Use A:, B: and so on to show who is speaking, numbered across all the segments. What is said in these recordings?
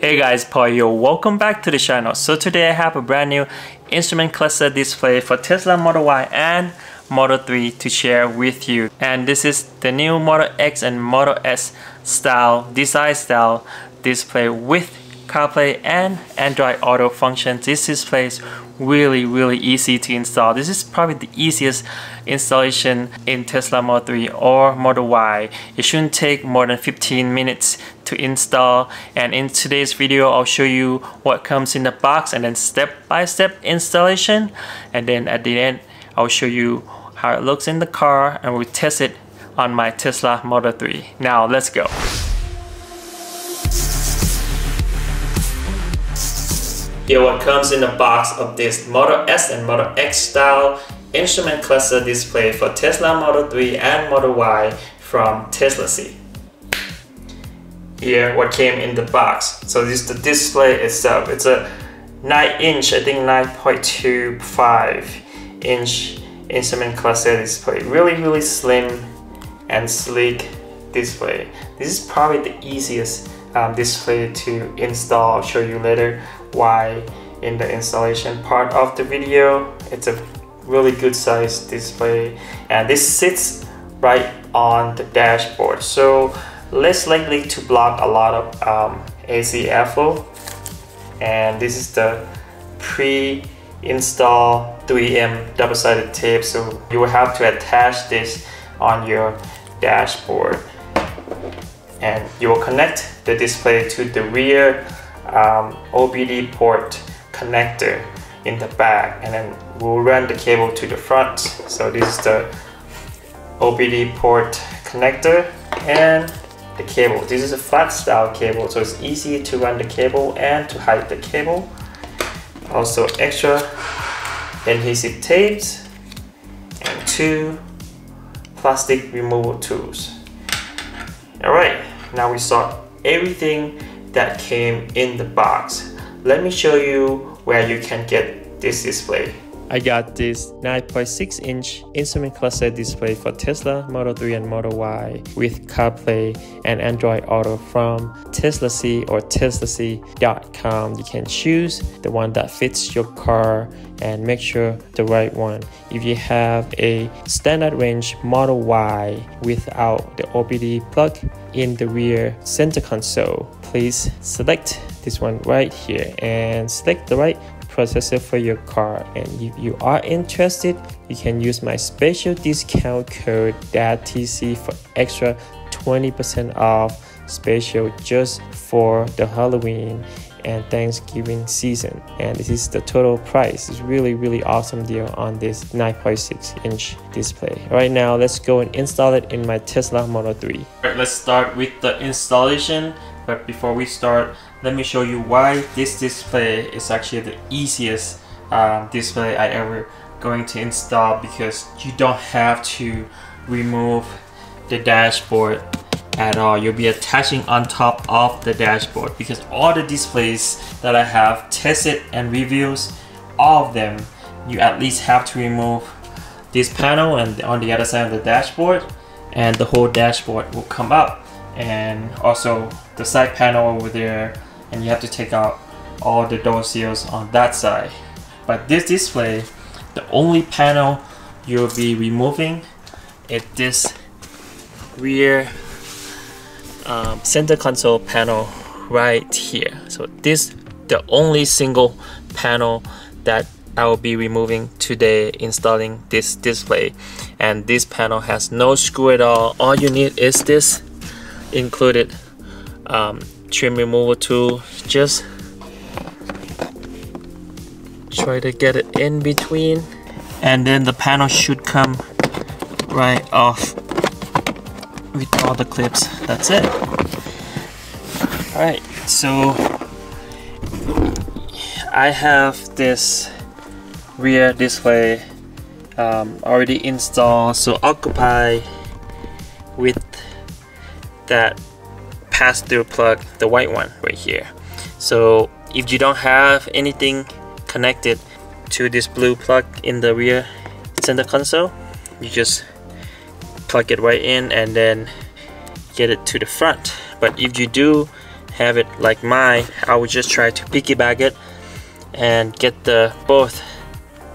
A: Hey guys, Paul here. Welcome back to the channel. So today I have a brand new instrument cluster display for Tesla Model Y and Model 3 to share with you. And this is the new Model X and Model S design style display with CarPlay and Android Auto functions. This display is really easy to install. This is probably the easiest installation in Tesla Model 3 or Model Y. It shouldn't take more than 15 minutes to install, and in today's video I'll show you what comes in the box and then step-by-step installation, and then at the end I'll show you how it looks in the car and we'll test it on my Tesla Model 3. Now let's go. Here what comes in the box of this Model S and Model X style instrument cluster display for Tesla Model 3 and Model Y from Tesla C. Here what came in the box. So this is the display itself. It's a 9-inch, I think 9.25 inch instrument cluster display. Really slim and sleek display. This is probably the easiest display to install. I'll show you later why in the installation part of the video. It's a really good size display, and this sits right on the dashboard, so less likely to block a lot of AC airflow. And this is the pre-install 3M double-sided tape, so you will have to attach this on your dashboard, and you will connect the display to the rear OBD port connector in the back, and then we'll run the cable to the front. So this is the OBD port connector and the cable. This is a flat style cable, so it's easy to run the cable and to hide the cable. Also extra adhesive tapes and 2 plastic removal tools. Alright, now we saw everything that came in the box. Let me show you where you can get this display. I got this 9.6 inch instrument cluster display for Tesla Model 3 and Model Y with CarPlay and Android Auto from Tesla C or teslac.com. You can choose the one that fits your car and make sure the right one. If you have a standard range Model Y without the OBD plug in the rear center console, please select this one right here and select the right processor for your car. And if you are interested, you can use my special discount code DADTC for extra 20% off special just for the Halloween and Thanksgiving season. And this is the total price. It's really awesome deal on this 9.6 inch display. Right now let's go and install it in my Tesla Model 3. Alright, let's start with the installation. But before we start, let me show you why this display is actually the easiest display I ever going to install, because you don't have to remove the dashboard at all. You'll be attaching on top of the dashboard, because all the displays that I have tested and reviews, all of them, you at least have to remove this panel and on the other side of the dashboard, and the whole dashboard will come up, and also the side panel over there, and you have to take out all the door seals on that side. But this display, the only panel you'll be removing is this rear center console panel right here. So this the only single panel that I will be removing today installing this display, and this panel has no screw at all. All you need is this included trim removal tool. Just try to get it in between, and then the panel should come right off with all the clips. That's it. Alright, so I have this rear display already installed, so occupy with that pass-through plug, the white one right here. So if you don't have anything connected to this blue plug in the rear center console, you just plug it right in and then get it to the front. But if you do have it like mine, I would just try to piggyback it and get the both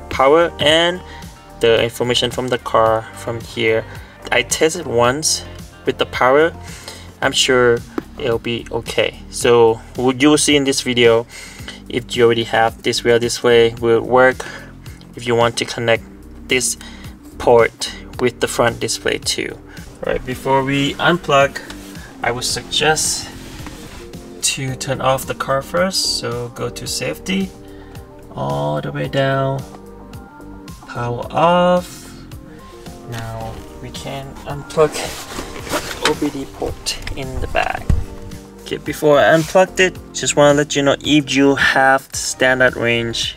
A: power and the information from the car from here. I tested once with the power. I'm sure it'll be okay. So what you will see in this video, if you already have this rear display, will work if you want to connect this port with the front display too. Alright, before we unplug, I would suggest to turn off the car first. So go to safety, all the way down, power off. Now we can unplug OBD port in the back. Okay, before I unplugged it, just want to let you know, if you have standard range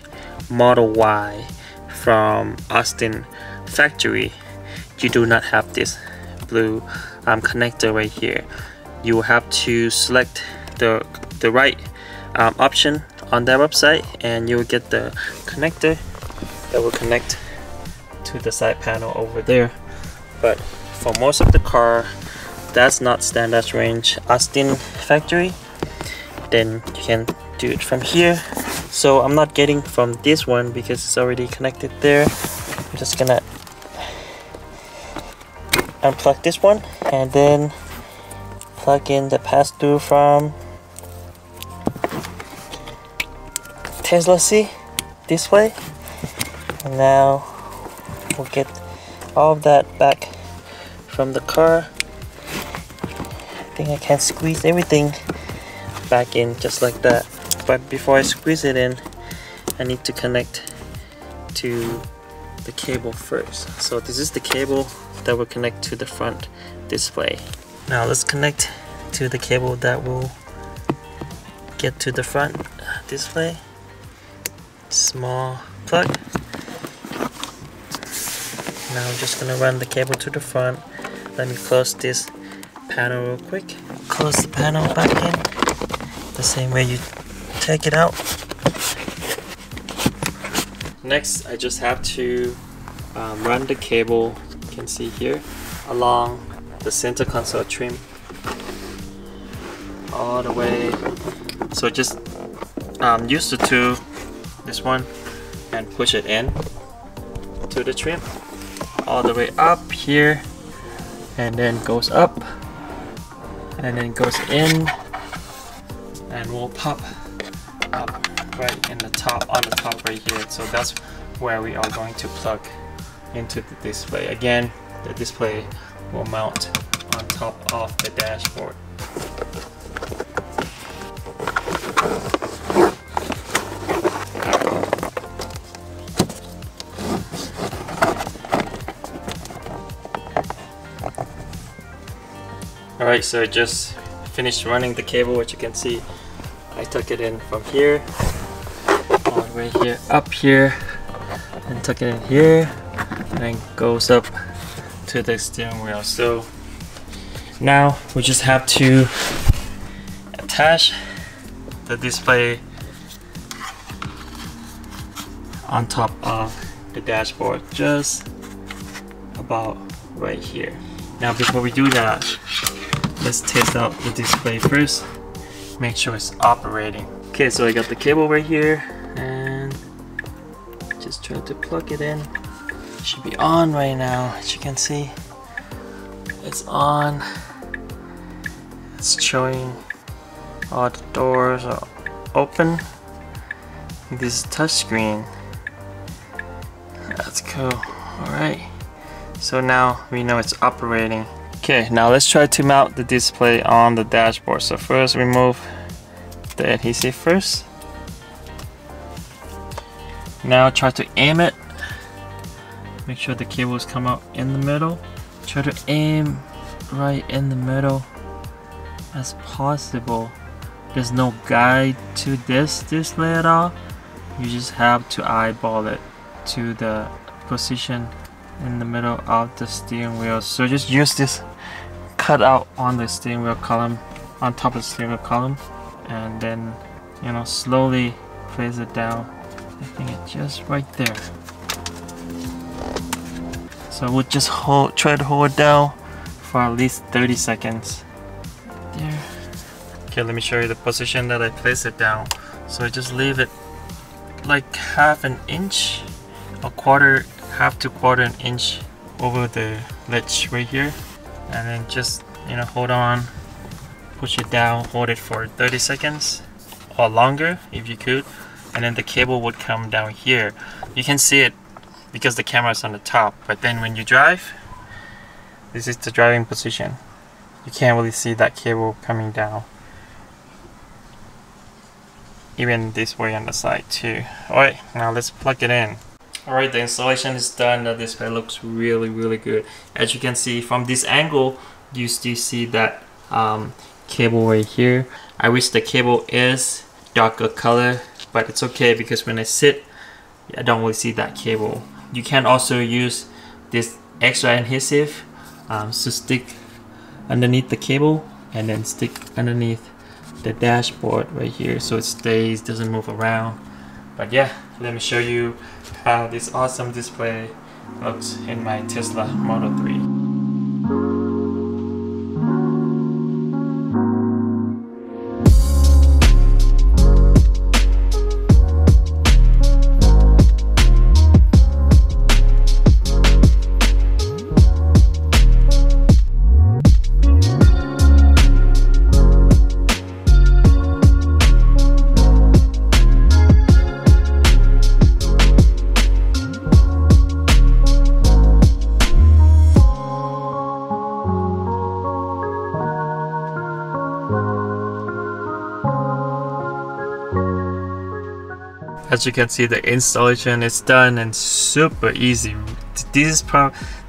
A: Model Y from Austin factory, you do not have this blue connector right here. You will have to select the right option on their website, and you will get the connector that will connect to the side panel over there. But for most of the car, that's not standard range Austin factory, then you can do it from here. So I'm not getting from this one because it's already connected there. I'm just gonna unplug this one and then plug in the pass-through from Tesla C display, and now we'll get all of that back from the car. I think I can squeeze everything back in just like that, but before I squeeze it in, I need to connect to the cable first. So this is the cable that will connect to the front display. Now let's connect to the cable that will get to the front display. Small plug. Now I'm just gonna run the cable to the front. Let me close this panel real quick. Close the panel back in the same way you take it out. Next, I just have to run the cable, you can see here, along the center console trim all the way. So just use the two, this one, and push it in to the trim all the way up here, and then goes up and then goes in, and will pop up right in the top, on the top right here. So that's where we are going to plug into the display. Again, the display will mount on top of the dashboard. Alright, so I just finished running the cable. What you can see, I took it in from here, all the way here, up here, and tuck it in here, and then goes up to the steering wheel. So now we just have to attach the display on top of the dashboard, just about right here. Now before we do that, let's test out the display first, make sure it's operating. Okay, so I got the cable right here, and just try to plug it in. It should be on right now. As you can see, it's on. It's showing all the doors are open. This is touchscreen. That's cool. Alright, so now we know it's operating. Okay, now let's try to mount the display on the dashboard. So first, remove the adhesive first. Now try to aim it. Make sure the cables come out in the middle. Try to aim right in the middle as possible. There's no guide to this display at all. You just have to eyeball it to the position in the middle of the steering wheel. So just use this cut out on the steering wheel column, on top of the steering wheel column, and then, you know, slowly place it down. I think it's just right there. So we'll just try to hold it down for at least 30 seconds. There. Okay, let me show you the position that I place it down. So I just leave it like half an inch, half to quarter an inch over the ledge right here, and then just, you know, hold on, push it down, hold it for 30 seconds or longer if you could, and then the cable would come down here. You can see it because the camera is on the top, but then when you drive, this is the driving position. You can't really see that cable coming down. Even this way on the side too. Alright, now let's plug it in. Alright, the installation is done. The display looks really good. As you can see from this angle, you still see that cable right here. I wish the cable is darker color, but it's okay because when I sit, I don't really see that cable. You can also use this extra adhesive to stick underneath the cable and then stick underneath the dashboard right here so it stays, doesn't move around. But yeah, let me show you how this awesome display looks in my Tesla Model 3. As you can see, the installation is done and super easy. This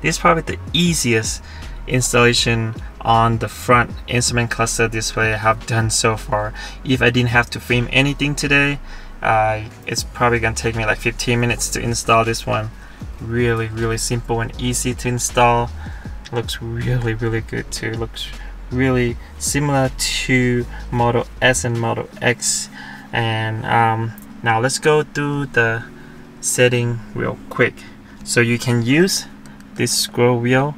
A: is probably the easiest installation on the front instrument cluster display I have done so far. If I didn't have to film anything today, it's probably gonna take me like 15 minutes to install this one. Really simple and easy to install. Looks really good too. Looks really similar to Model S and Model X. And now let's go through the setting real quick. So you can use this scroll wheel,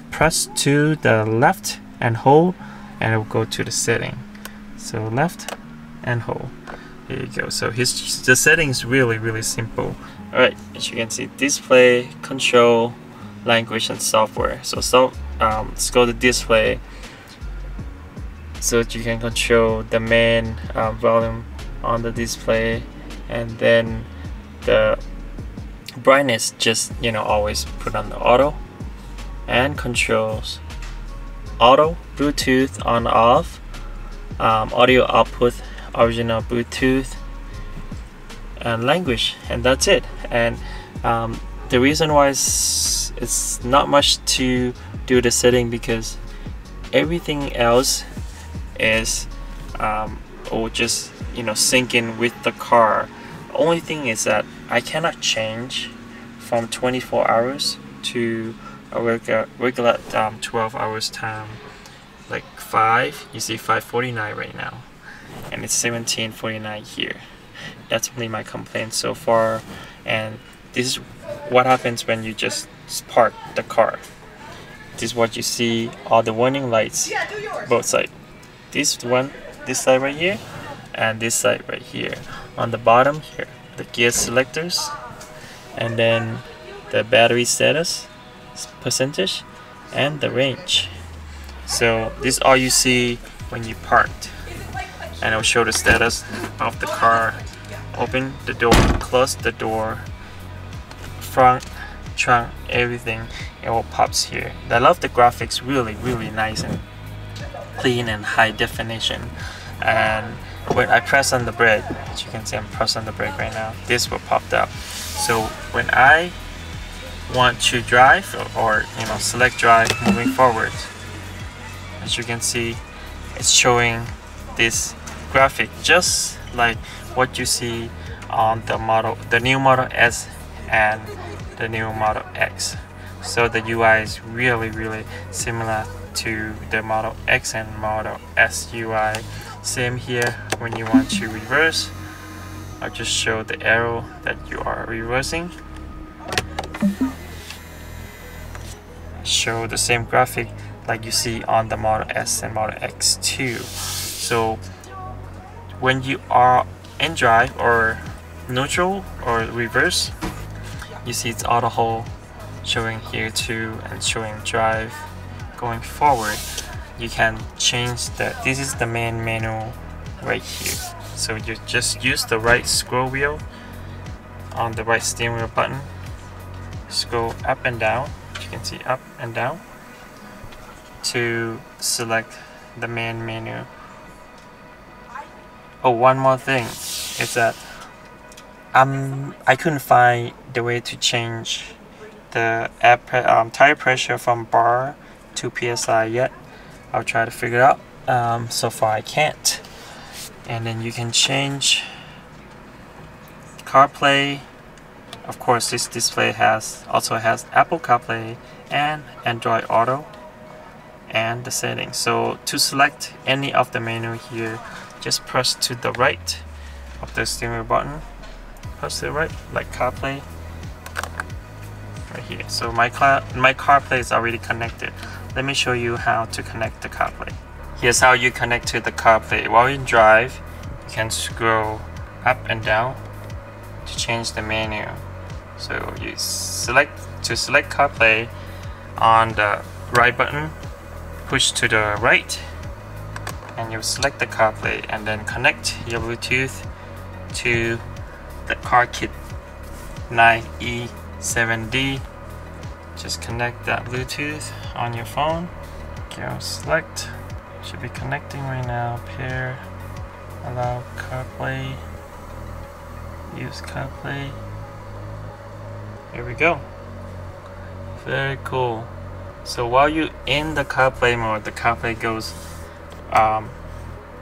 A: press to the left and hold, and it will go to the setting. So left and hold. There you go. So the setting is really simple. Alright, as you can see, display, control, language, and software. So let's go to display so that you can control the main volume on the display, and then the brightness, just, you know, always put on the auto, and controls auto, Bluetooth on off, audio output, original Bluetooth, and language, and that's it. And the reason why it's not much to do the setting, because everything else is or just, you know, sync in with the car. Only thing is that I cannot change from 24 hours to a regular 12 hours time, like 5. You see 5:49 right now, and it's 17:49 here. That's only my complaint so far. And this is what happens when you just park the car. This is what you see, all the warning lights, both sides. This side right here, and this side right here. On the bottom here, the gear selectors, and then the battery status percentage, and the range. So this is all you see when you parked. And I'll show the status of the car. Open the door, close the door, front, trunk, everything, it all pops here. I love the graphics, really nice and clean and high definition. And when I press on the brake, as you can see, I'm pressing on the brake right now, this will pop up. So when I want to drive, or you know, select drive moving forward, as you can see, it's showing this graphic just like what you see on the new Model S and the new Model X. So the UI is really similar to the Model X and Model S UI. Same here. When you want to reverse, I'll just show the arrow that you are reversing. Show the same graphic like you see on the Model S and Model X too. So when you are in drive or neutral or reverse, you see it's auto hold showing here too, and showing drive going forward. You can change that. This is the main menu right here. So you just use the right scroll wheel on the right steering wheel button, scroll up and down, you can see up and down, to select the main menu. Oh, one more thing is that I couldn't find the way to change the tire pressure from bar to PSI yet. I'll try to figure it out. So far I can't. And then you can change CarPlay. Of course, this display also has Apple CarPlay and Android Auto, and the settings. So to select any of the menu here, just press to the right of the steering wheel button. Press to the right, like CarPlay, right here. So my CarPlay is already connected. Let me show you how to connect the CarPlay. Here's how you connect to the CarPlay. While you drive, you can scroll up and down to change the menu. So you select CarPlay on the right button, push to the right, and you select the CarPlay, and then connect your Bluetooth to the CarKit 9E7D. Just connect that Bluetooth on your phone. Go select. Should be connecting right now. Pair, allow CarPlay, use CarPlay. Here we go. Very cool. So while you're in the CarPlay mode, the CarPlay goes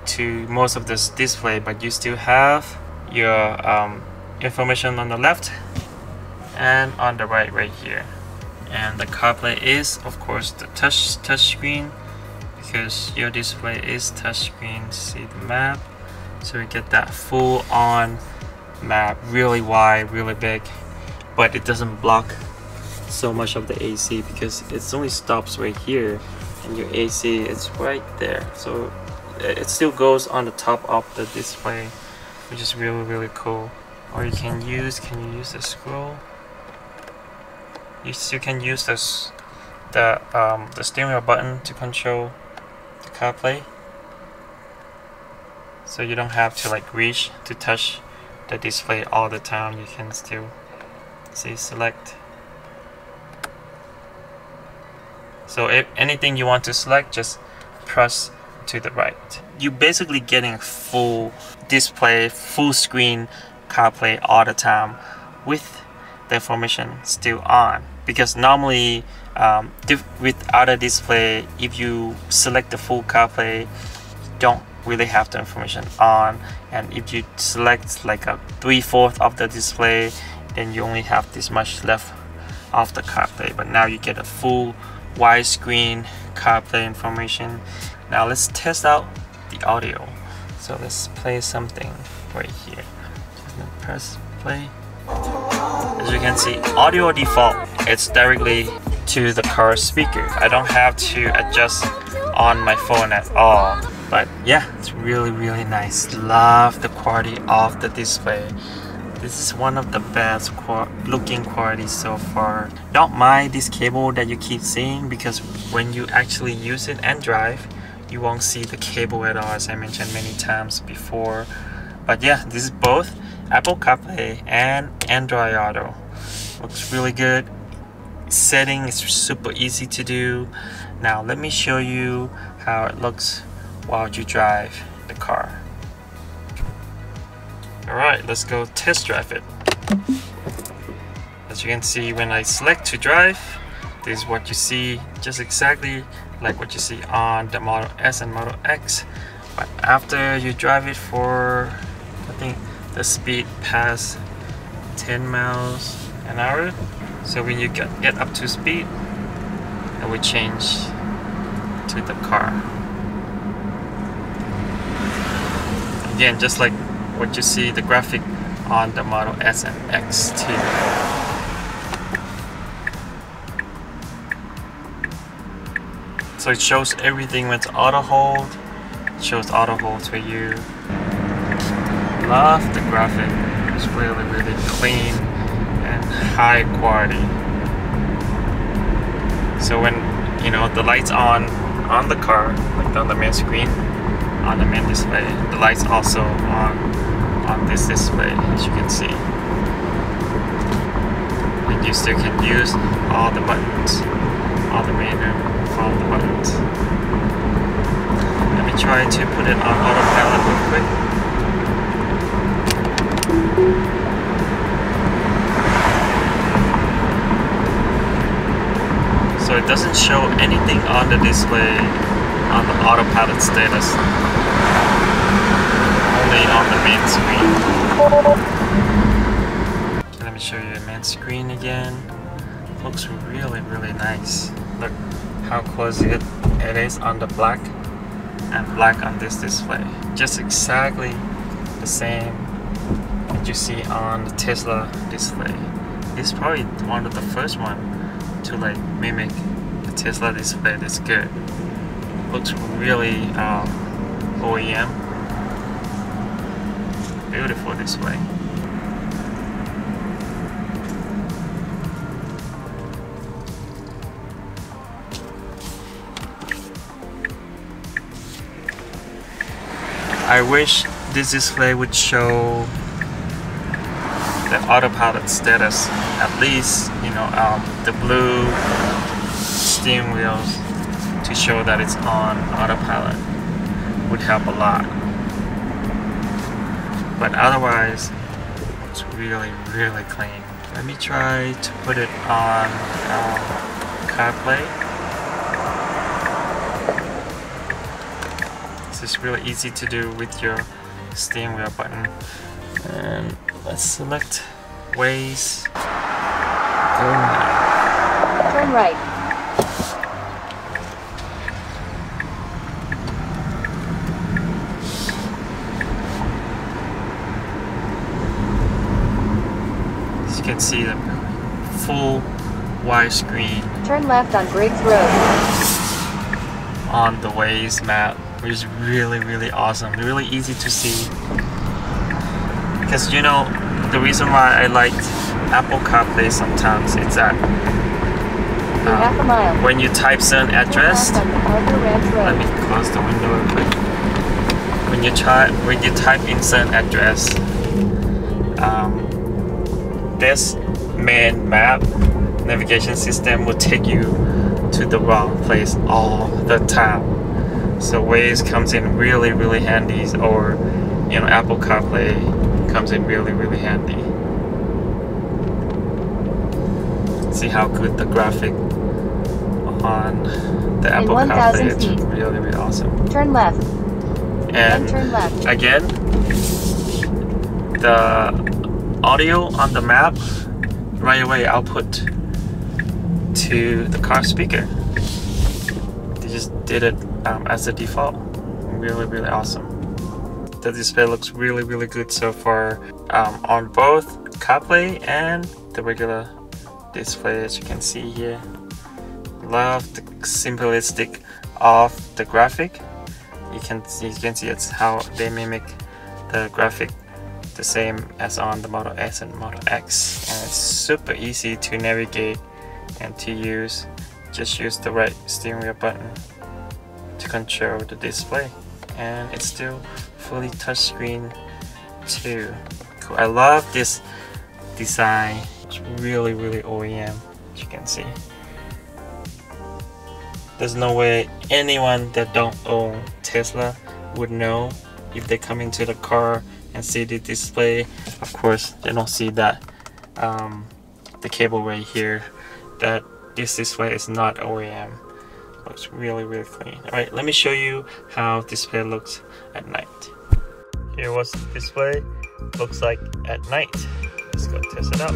A: to most of this display, but you still have your information on the left and on the right here. And the CarPlay is, of course, the touch screen, because your display is touchscreen. See the map, so you get that full on map, really wide, really big, but it doesn't block so much of the AC because it only stops right here, and your AC is right there. So it still goes on the top of the display, which is really cool. Or you can use the scroll? You still can use this the steering wheel button to control the CarPlay, so you don't have to like reach to touch the display all the time. You can still see select. So if anything you want to select, just press to the right. You're basically getting full display, full screen CarPlay all the time with the information still on, because normally with other display, if you select the full CarPlay, you don't really have the information on, and if you select like a 3/4 of the display, then you only have this much left of the CarPlay. But now you get a full widescreen CarPlay information. Now let's test out the audio. So let's play something right here. Just gonna press play. As you can see, audio default, it's directly to the car speaker. I don't have to adjust on my phone at all. But yeah, it's really nice. Love the quality of the display. This is one of the best looking qualities so far. Don't mind this cable that you keep seeing, because when you actually use it and drive, you won't see the cable at all, as I mentioned many times before. But yeah, this is both Apple CarPlay and Android Auto. Looks really good. Setting is super easy to do. Now let me show you how it looks while you drive the car. Alright, let's go test drive it. As you can see, when I select to drive, this is what you see, just exactly like what you see on the Model S and Model X. But after you drive it for, I think the speed past 10 miles an hour, so when you get up to speed, it will change to the car. Again, just like what you see the graphic on the Model S and X too. So it shows everything with auto hold, shows auto hold for you. Love the graphic. It's really clean and high quality. So when you know the lights on the car, like on the main screen, on the main display, the lights also on this display, as you can see. And you still can use all the buttons, all the menu from the buttons. Let me try to put it on autopilot real quick. So it doesn't show anything on the display on the autopilot status, only on the main screen. Okay, let me show you the main screen again. Looks really nice. Look how close it is on the black and black on this display. Just exactly the same that you see on the Tesla display. It's probably one of the first one to like mimic the Tesla display that's good. Looks really OEM. Beautiful display. I wish this display would show the autopilot status, at least, you know, the blue steering wheels to show that it's on autopilot would help a lot. But otherwise, it's really clean. Let me try to put it on CarPlay. This is really easy to do with your steering wheel button. And let's select Waze. Go now.
B: Turn right.
A: As you can see, the full wide screen.
B: Turn left on Griggs Road.
A: On the Waze map, which is really awesome. Really easy to see. Because you know, the reason why I liked Apple CarPlay sometimes is that
B: half a mile.
A: when you type certain address, let me close the window real quick. When you type in certain address, this main map navigation system will take you to the wrong place all the time. So Waze comes in really handy, or you know, Apple CarPlay comes in really handy. See how good the graphic on the Apple CarPlay is. Really awesome.
B: Turn left.
A: And
B: turn left.
A: Again, the audio on the map right away output to the car speaker. They just did it as a default. Really awesome. The display looks really good so far on both CarPlay and the regular display, as you can see here. Love the simplistic of the graphic. You can see it's how they mimic the graphic the same as on the Model S and Model X, and it's super easy to navigate and to use. Just use the right steering wheel button to control the display, and it's still fully touchscreen too. Cool. I love this design. It's really OEM, as you can see. There's no way anyone that don't own Tesla would know if they come into the car and see the display. Of course, they don't see that the cable right here, that this display is not OEM. Looks really clean. Alright, let me show you how display looks at night. Here was the display looks like at night. Let's go test it out.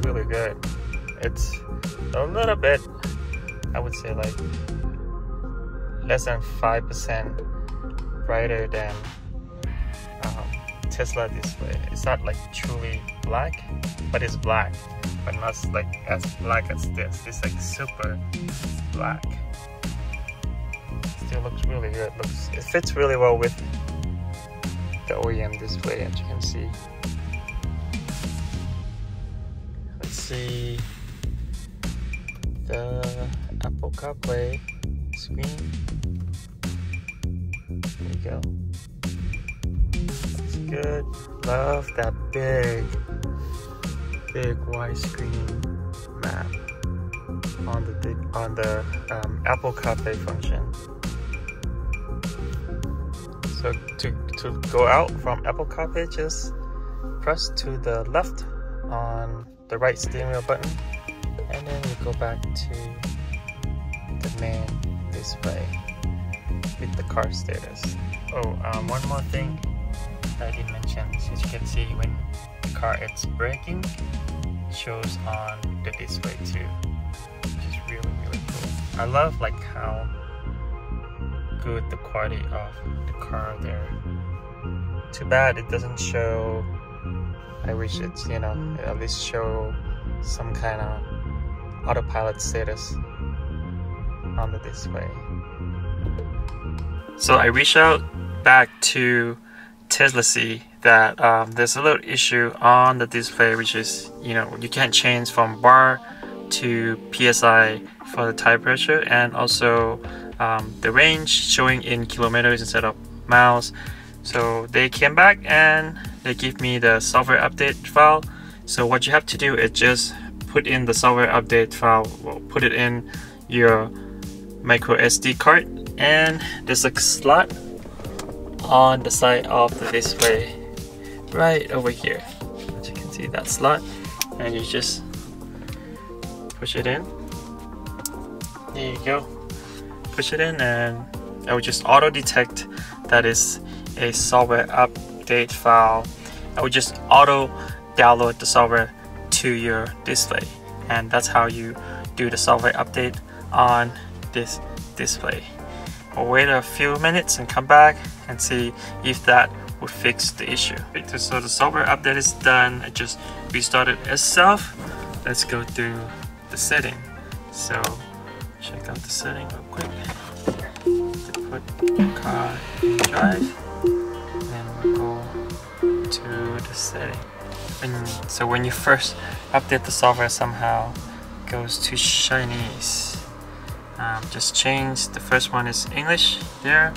A: Really good. It's a little bit, I would say like less than 5% brighter than Tesla display. It's not like truly black, but it's black, but not like as black as this. It's like super black. Still looks really good. It fits really well with the OEM display, as you can see. Let's see the Apple CarPlay screen. There you go. Looks good. Love that big widescreen map on the Apple CarPlay function. So to go out from Apple CarPlay, just press to the left on the right steering wheel button, and then you go back to the main display with the car status. Oh, one more thing that I didn't mention. As you can see, when the car is braking, it shows on the display too, which is really cool. I love like how good the quality of the car there. Too bad it doesn't show. I wish it's, you know, at least show some kind of autopilot status on the display. So I reached out back to Tesla C that there's a little issue on the display, which is, you know, you can't change from bar to PSI for the tire pressure, and also the range showing in kilometers instead of miles. So they came back and they give me the software update file. So what you have to do is just put in the software update file, put it in your micro SD card, and there's a slot on the side of the display right over here. As you can see, that slot, and you just push it in. There you go. Push it in, and it will just auto detect that is a software update file. I would just auto download the software to your display, and that's how you do the software update on this display. We'll wait a few minutes and come back and see if that would fix the issue. So the software update is done. It just restarted itself. Let's go through the setting. So check out the setting real quick. To put the car in drive, and then we'll go to the setting. So when you first update the software, somehow it goes to Chinese. Just change, the first one is English there.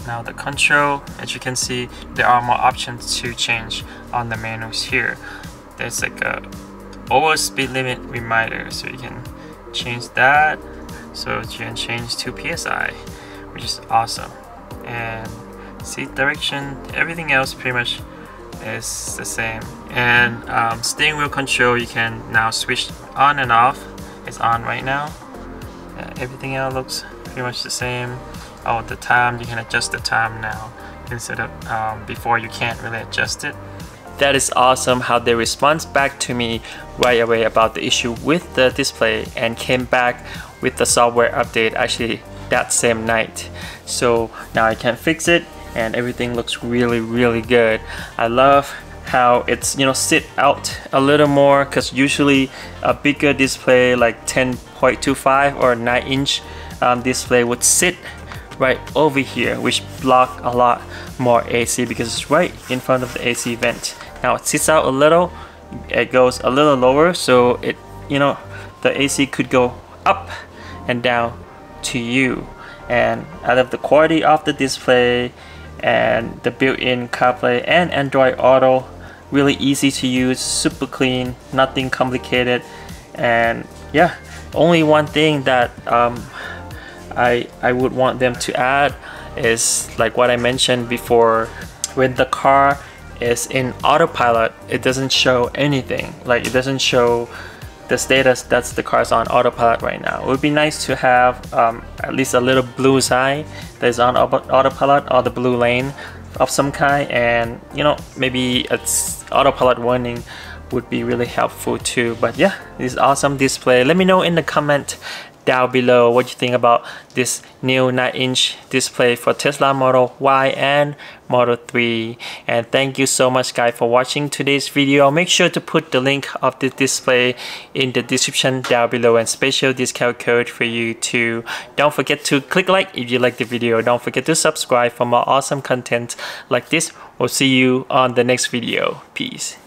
A: Now the control, as you can see, there are more options to change on the menus here. There's like a over speed limit reminder, so you can change that. So you can change to PSI, which is awesome. And seat direction, everything else pretty much is the same. And steering wheel control, you can now switch on and off. It's on right now. Everything else looks pretty much the same. Oh, the time, you can adjust the time now instead of before you can't really adjust it. That is awesome how they respond back to me right away about the issue with the display and came back with the software update actually that same night. So now I can fix it and everything looks really good. I love how it's, you know, sit out a little more, because usually a bigger display like 10.25 or 9-inch display would sit right over here, which block a lot more AC because it's right in front of the AC vent. Now it sits out a little, it goes a little lower, so it, you know, the AC could go up and down to you. And I love the quality of the display and the built-in CarPlay and Android Auto. Really easy to use, super clean, nothing complicated. And yeah, only one thing that I would want them to add is like what I mentioned before. When the car is in autopilot, it doesn't show anything. Like it doesn't show the status that's the car's on autopilot right now. It would be nice to have at least a little blue sign that is on autopilot or the blue lane of some kind, and you know, maybe it's autopilot warning would be really helpful too. But yeah, this awesome display. Let me know in the comment down below what you think about this new 9-inch display for Tesla Model Y and Model 3. And thank you so much guys for watching today's video. I'll make sure to put the link of the display in the description down below and special discount code for you too. Don't forget to click like if you like the video. Don't forget to subscribe for more awesome content like this. We'll see you on the next video. Peace.